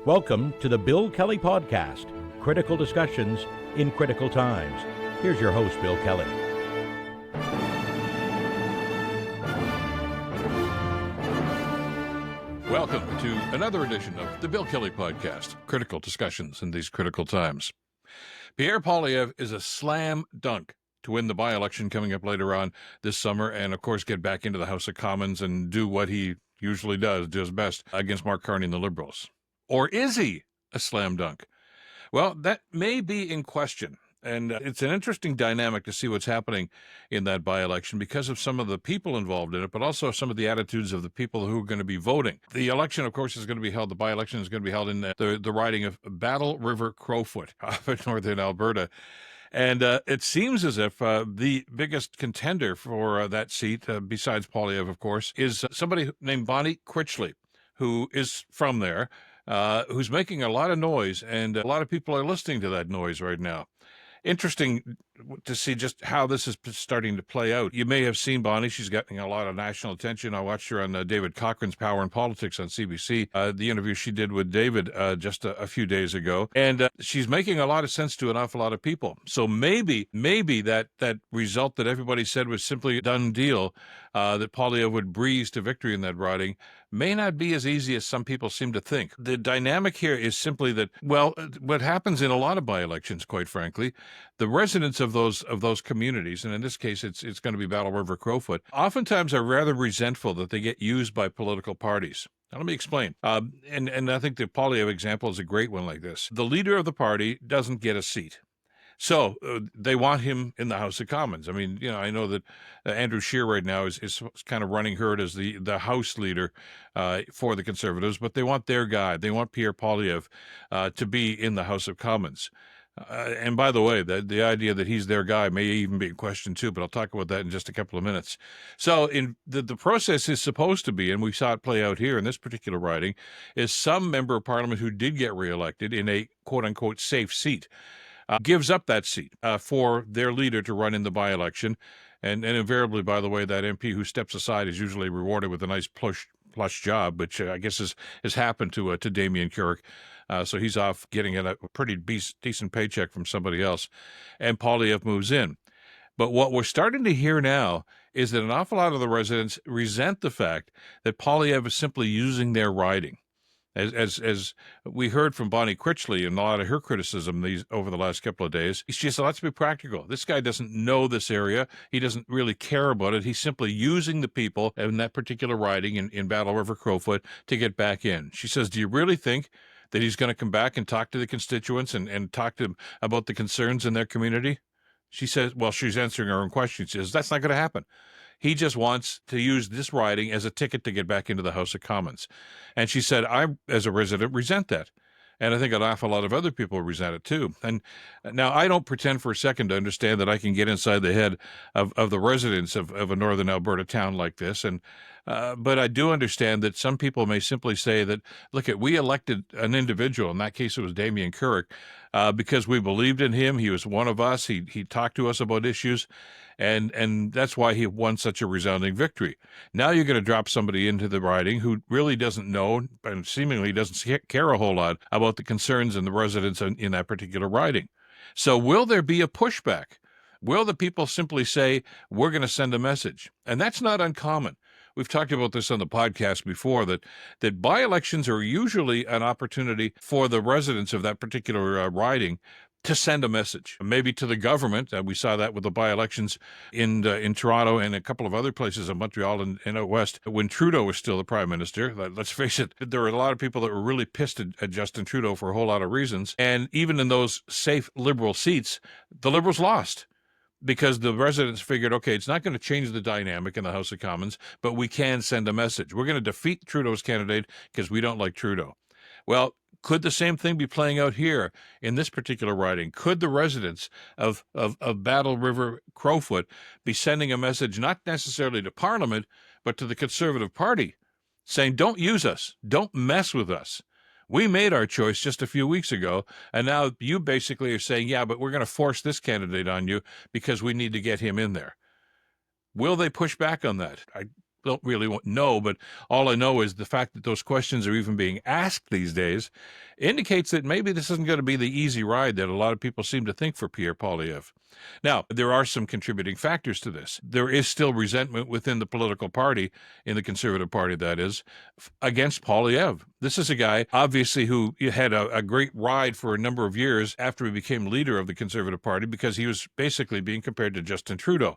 Welcome to the Bill Kelly Podcast, critical discussions in critical times. Here's your host, Bill Kelly. Welcome to another edition of the Bill Kelly Podcast, critical discussions in these critical times. Pierre Poilievre is a slam dunk to win the by-election coming up later on this summer and, of course, get back into the House of Commons and do what he usually does best against Mark Carney and the Liberals. Or is he a slam dunk? Well, that may be in question. And it's an interesting dynamic to see what's happening in that by-election because of some of the people involved in it, but also some of the attitudes of the people who are going to be voting. The election, of course, is going to be held, the by-election is going to be held in the riding of Battle River Crowfoot up in northern Alberta. And it seems as if the biggest contender for that seat, besides Poilievre, of course, is somebody named Bonnie Critchley, who is from there, who's making a lot of noise, and a lot of people are listening to that noise right now. Interesting to see just how this is starting to play out. You may have seen Bonnie. She's getting a lot of national attention. I watched her on David Cochran's Power and Politics on CBC, the interview she did with David just a few days ago. And she's making a lot of sense to an awful lot of people. So maybe that result that everybody said was simply a done deal, that Poilievre would breeze to victory in that riding, may not be as easy as some people seem to think. The dynamic here is simply that, well, what happens in a lot of by-elections, quite frankly, the residents of those communities, and in this case it's going to be Battle River Crowfoot, oftentimes are rather resentful that they get used by political parties. Now, let me explain. And I think the Poilievre example is a great one like this. The leader of the party doesn't get a seat. So they want him in the House of Commons. I mean, I know that Andrew Scheer right now is kind of running herd as the House leader for the Conservatives, but they want their guy. They want Pierre Poilievre to be in the House of Commons. And by the way, the idea that he's their guy may even be in question too, but I'll talk about that in just a couple of minutes. So in the process is supposed to be, and we saw it play out here in this particular riding, is some member of Parliament who did get reelected in a quote-unquote safe seat gives up that seat for their leader to run in the by-election. And invariably, by the way, that MP who steps aside is usually rewarded with a nice plush job, which I guess has happened to Damien Carrick. So he's off getting a pretty decent paycheck from somebody else. And Poilievre moves in. But what we're starting to hear now is that an awful lot of the residents resent the fact that Poilievre is simply using their riding. As we heard from Bonnie Critchley and a lot of her criticism over the last couple of days, she said, let's be practical. This guy doesn't know this area. He doesn't really care about it. He's simply using the people in that particular riding in Battle River Crowfoot to get back in. She says, do you really think that he's going to come back and talk to the constituents and talk to them about the concerns in their community? She says, well, she's answering her own question. She says, that's not going to happen. He just wants to use this riding as a ticket to get back into the House of Commons. And she said, I, as a resident, resent that. And I think an awful lot of other people resent it too. And now I don't pretend for a second to understand that I can get inside the head of the residents of a northern Alberta town like this. But I do understand that some people may simply say that, look, we elected an individual, in that case it was Damien Carrick, because we believed in him. He was one of us. He talked to us about issues. And that's why he won such a resounding victory. Now you're going to drop somebody into the riding who really doesn't know and seemingly doesn't care a whole lot about the concerns and the residents in that particular riding. So will there be a pushback? Will the people simply say, we're going to send a message? And that's not uncommon. We've talked about this on the podcast before, that by-elections are usually an opportunity for the residents of that particular riding to send a message, maybe to the government. We saw that with the by-elections in Toronto and a couple of other places in Montreal and out west when Trudeau was still the prime minister. Let's face it, there were a lot of people that were really pissed at Justin Trudeau for a whole lot of reasons. And even in those safe Liberal seats, the Liberals lost, because the residents figured, okay, it's not going to change the dynamic in the House of Commons, but we can send a message. We're going to defeat Trudeau's candidate because we don't like Trudeau. Well, could the same thing be playing out here in this particular riding? Could the residents of Battle River Crowfoot be sending a message not necessarily to Parliament, but to the Conservative Party, saying, don't use us, don't mess with us? We made our choice just a few weeks ago, and now you basically are saying, yeah, but we're going to force this candidate on you because we need to get him in there. Will they push back on that? don't really know, but all I know is the fact that those questions are even being asked these days indicates that maybe this isn't going to be the easy ride that a lot of people seem to think for Pierre Poilievre. Now, there are some contributing factors to this. There is still resentment within the political party, in the Conservative Party, that is, against Poilievre. This is a guy, obviously, who had a great ride for a number of years after he became leader of the Conservative Party, because he was basically being compared to Justin Trudeau.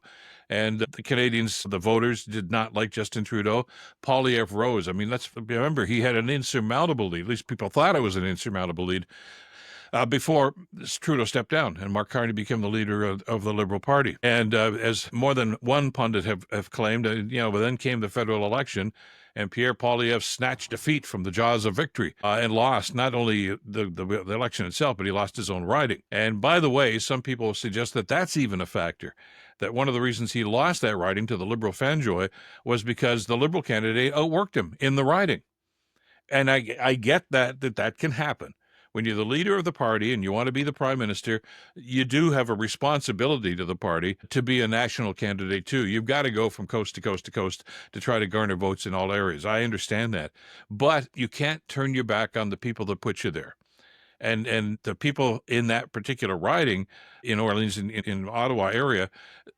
And the Canadians, the voters, did not like Justin Trudeau. Poilievre rose. I mean, let's remember, he had an insurmountable lead. At least people thought it was an insurmountable lead. Before Trudeau stepped down and Mark Carney became the leader of the Liberal Party. And as more than one pundit have claimed, but then came the federal election, and Pierre Poilievre snatched defeat from the jaws of victory and lost not only the election itself, but he lost his own riding. And by the way, some people suggest that that's even a factor, that one of the reasons he lost that riding to the Liberal fanjoy was because the Liberal candidate outworked him in the riding. And I get that can happen. When you're the leader of the party and you want to be the prime minister, you do have a responsibility to the party to be a national candidate too. You've got to go from coast to coast to coast to try to garner votes in all areas. I understand that. But you can't turn your back on the people that put you there. And the people in that particular riding in Orleans, in Ottawa area,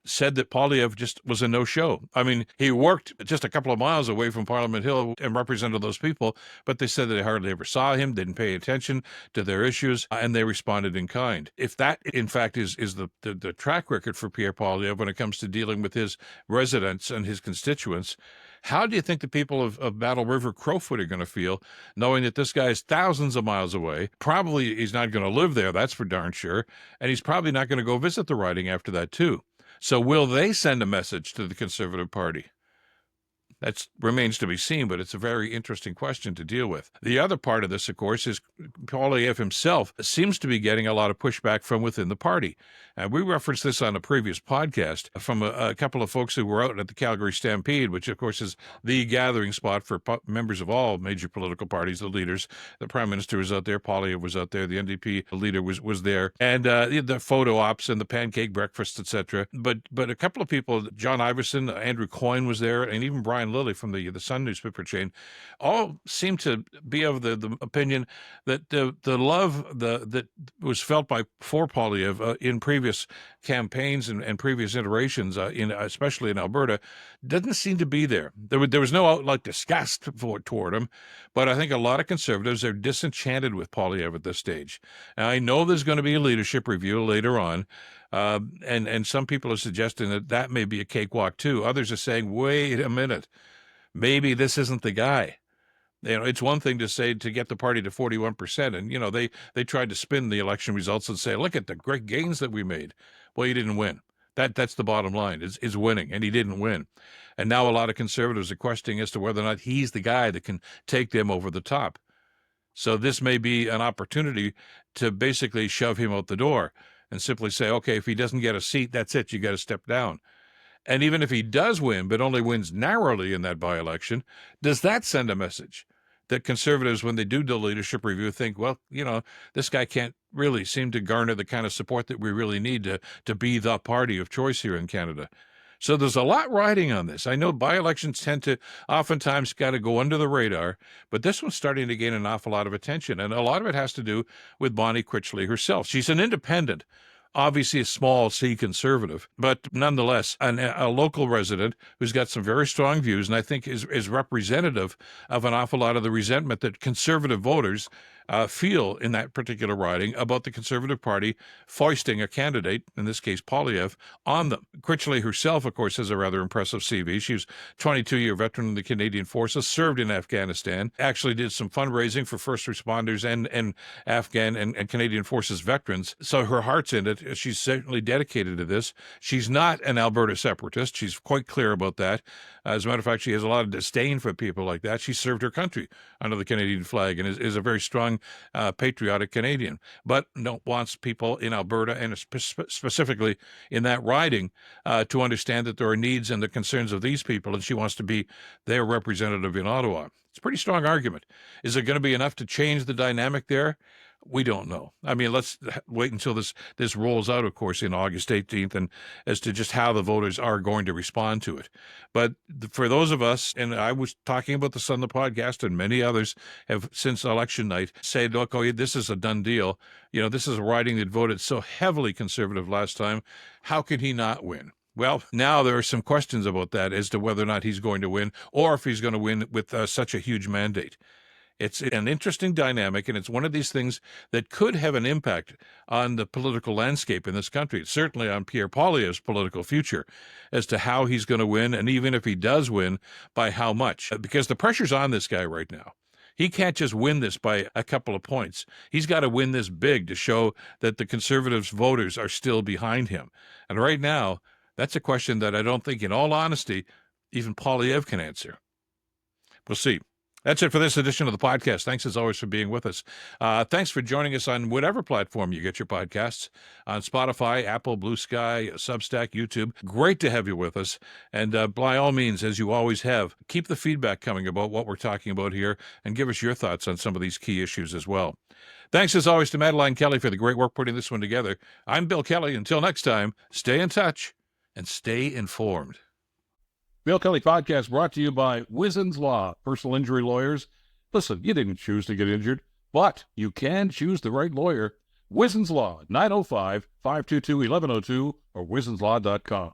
said that Poilievre just was a no-show. I mean, he worked just a couple of miles away from Parliament Hill and represented those people, but they said that they hardly ever saw him, didn't pay attention to their issues, and they responded in kind. If that, in fact, is the track record for Pierre Poilievre when it comes to dealing with his residents and his constituents, how do you think the people of Battle River Crowfoot are going to feel, knowing that this guy is thousands of miles away? Probably he's not going to live there, that's for darn sure, and he's probably not going to go visit the riding after that too. So will they send a message to the Conservative Party? That remains to be seen, but it's a very interesting question to deal with. The other part of this, of course, is Poilievre himself seems to be getting a lot of pushback from within the party. And we referenced this on a previous podcast from a couple of folks who were out at the Calgary Stampede, which, of course, is the gathering spot for members of all major political parties, the leaders. The Prime Minister was out there, Poilievre was out there, the NDP leader was there, and the photo ops and the pancake breakfast, etc. But a couple of people, John Iverson, Andrew Coyne was there, and even Brian Lilly from the Sun newspaper chain, all seem to be of the opinion that the love that was felt for Poilievre in previous campaigns and previous iterations, especially in Alberta, doesn't seem to be there. There was no outright disgust toward him, but I think a lot of Conservatives are disenchanted with Poilievre at this stage. And I know there's going to be a leadership review later on. And some people are suggesting that may be a cakewalk too. Others are saying, wait a minute, maybe this isn't the guy. It's one thing to say to get the party to 41%, and they tried to spin the election results and say, look at the great gains that we made. Well, you didn't win. That's the bottom line, is winning, and he didn't win. And now a lot of Conservatives are questioning as to whether or not he's the guy that can take them over the top. So this may be an opportunity to basically shove him out the door and simply say, okay, if he doesn't get a seat, that's it, you got to step down. And even if he does win, but only wins narrowly in that by-election, does that send a message that Conservatives, when they do the leadership review, think, well, this guy can't really seem to garner the kind of support that we really need to be the party of choice here in Canada? So there's a lot riding on this. I know by-elections tend to oftentimes kind of go under the radar, but this one's starting to gain an awful lot of attention. And a lot of it has to do with Bonnie Critchley herself. She's an independent, obviously a small C conservative, but nonetheless a local resident who's got some very strong views, and I think is representative of an awful lot of the resentment that Conservative voters feel in that particular riding about the Conservative Party foisting a candidate, in this case Poilievre, on them. Critchley herself, of course, has a rather impressive CV. She was a 22-year veteran of the Canadian Forces, served in Afghanistan, actually did some fundraising for first responders and Afghan and Canadian Forces veterans. So her heart's in it. She's certainly dedicated to this. She's not an Alberta separatist. She's quite clear about that. As a matter of fact, she has a lot of disdain for people like that. She served her country under the Canadian flag and is a very strong patriotic Canadian, but wants people in Alberta and specifically in that riding to understand that there are needs and the concerns of these people, and she wants to be their representative in Ottawa. It's a pretty strong argument. Is it going to be enough to change the dynamic there? We don't know. I mean, let's wait until this rolls out, of course, in August 18th, and as to just how the voters are going to respond to it. But for those of us, and I was talking about this on the podcast, and many others have since election night said, look, oh, this is a done deal. This is a riding that voted so heavily conservative last time. How can he not win? Well, now there are some questions about that as to whether or not he's going to win, or if he's going to win with such a huge mandate. It's an interesting dynamic, and it's one of these things that could have an impact on the political landscape in this country, certainly on Pierre Poilievre's political future, as to how he's going to win, and even if he does win, by how much. Because the pressure's on this guy right now. He can't just win this by a couple of points. He's got to win this big to show that the Conservatives' voters are still behind him. And right now, that's a question that I don't think, in all honesty, even Poilievre can answer. We'll see. That's it for this edition of the podcast. Thanks, as always, for being with us. Thanks for joining us on whatever platform you get your podcasts, on Spotify, Apple, Blue Sky, Substack, YouTube. Great to have you with us. And by all means, as you always have, keep the feedback coming about what we're talking about here, and give us your thoughts on some of these key issues as well. Thanks, as always, to Madeline Kelly for the great work putting this one together. I'm Bill Kelly. Until next time, stay in touch and stay informed. Bill Kelly Podcast brought to you by Wizen's Law, personal injury lawyers. Listen, you didn't choose to get injured, but you can choose the right lawyer. Wizen's Law, 905-522-1102 or wizenslaw.com.